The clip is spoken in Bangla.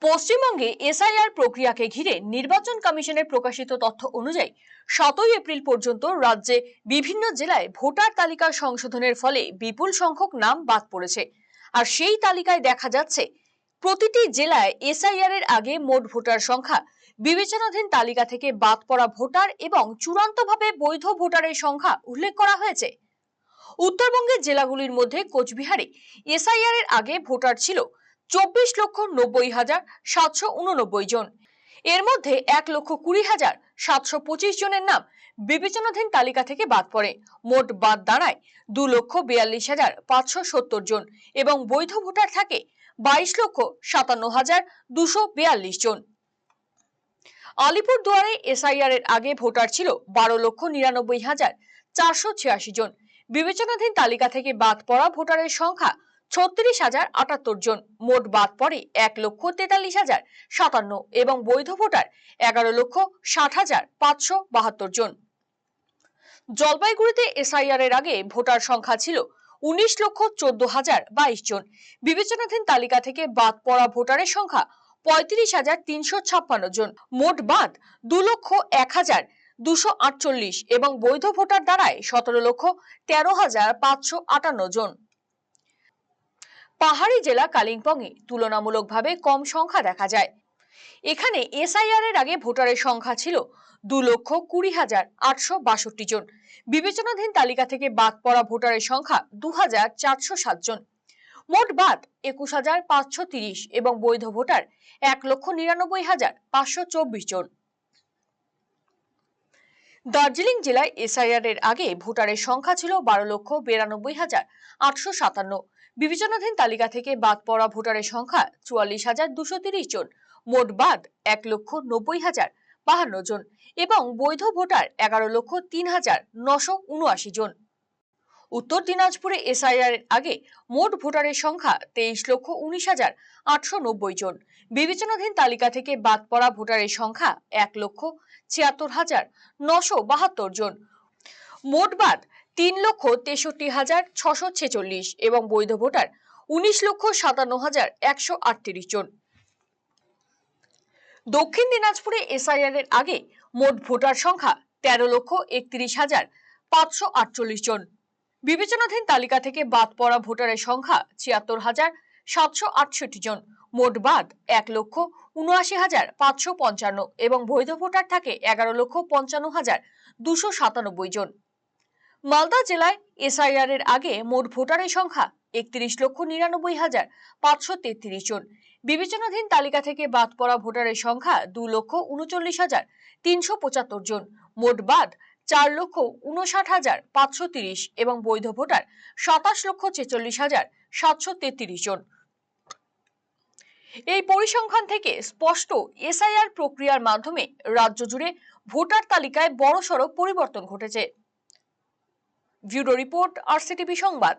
পশ্চিমবঙ্গে এসআইআর প্রক্রিয়াকে ঘিরে নির্বাচন কমিশনের প্রকাশিত তথ্য অনুযায়ী 7 এপ্রিল পর্যন্ত রাজ্যে বিভিন্ন জেলায় ভোটার তালিকা সংশোধনের ফলে বিপুল সংখ্যক নাম বাদ পড়েছে। আর সেই তালিকায় দেখা যাচ্ছে প্রতিটি জেলায় এসআইআর এর আগে মোট ভোটার সংখ্যা, বিবেচনাধীন তালিকা থেকে বাদ পড়া ভোটার এবং চূড়ান্তভাবে বৈধ ভোটারের সংখ্যা উল্লেখ করা হয়েছে। উত্তরবঙ্গের জেলাগুলির মধ্যে কোচবিহারে এসআইআর এর আগে ভোটার ছিল 24,90,789 জন। এর মধ্যে 1,20,725 জনের নাম বিবেচনাধীন তালিকা থেকে বাদ পড়ে। মোট বাদ দাঁড়ায় 2,42,570 জন এবং বৈধ ভোটার থাকে 22,57,242 জন। আলিপুরদুয়ারে এসআইআর এর আগে ভোটার ছিল 12,99,486 জন। বিবেচনাধীন তালিকা থেকে বাদ পড়া ভোটারের সংখ্যা 36,078 জন। মোট বাদ পড়ে 1,43,057 এবং বৈধ ভোটার 11,60,572 জন। জলপাইগুড়িতে এসআইআর এর আগে ভোটার সংখ্যা ছিল 19,14,022 জন। বিবেচনাধীন তালিকা থেকে বাদ পড়া ভোটারের সংখ্যা 35,356 জন। মোট বাদ 2,01,248 এবং বৈধ ভোটার দাঁড়ায় 17,13,558 জন। পাহাড়ি জেলা কালিম্পংয়ে তুলনামূলকভাবে কম সংখ্যা দেখা যায়। এখানে এসআইআর এর আগে ভোটারের সংখ্যা ছিল 2,20,862 জন। বিবেচনাধীন তালিকা থেকে বাদ পড়া ভোটারের সংখ্যা 2,407 জন। মোট বাদ 21,530 এবং বৈধ ভোটার 1,99,524 জন। দার্জিলিং জেলায় এসআইআর এর আগে ভোটারের সংখ্যা ছিল 12,92,857। বিবেচনাধীন তালিকা থেকে বাদ পড়া ভোটারের সংখ্যা 44,230 জন। মোট বাদ 1,90,052 জন এবং বৈধ ভোটার 11,03,979 জন। উত্তর দিনাজপুরে এসআইআর এর আগে মোট ভোটারের সংখ্যা 23,19,890 জন। বিবেচনাধীন তালিকা থেকে বাদ পড়া ভোটারের সংখ্যা 1,76,972 জন। মোট বাদ 3,63,646 এবং বৈধ ভোটার 19,57,138 জন। দক্ষিণ দিনাজপুরে এসআইআর এর আগে মোট ভোটার সংখ্যা 13,31,548 জন। বিবেচনাধীন তালিকা থেকে বাদ পড়া ভোটারের সংখ্যা 76,768 জন। মোট বাদ 1,79,555 এবং বৈধ ভোটার থাকে 11,55,297 জন। মালদা জেলায় এসআইআর এর আগে মোট ভোটারের সংখ্যা 31,99,533 জন। বিবেচনাধীন তালিকা থেকে বাদ পড়া ভোটারের সংখ্যা 2,39,375 জন। মোট বাদ 4,59,530 এবং বৈধ ভোটার 27,46,733 জন। এই পরিসংখ্যান থেকে স্পষ্ট এসআইআর প্রক্রিয়ার মাধ্যমে রাজ্য জুড়ে ভোটার তালিকায় বড়সড় পরিবর্তন ঘটেছে। ব্যুরো রিপোর্ট, আরসিটিভি সংবাদ।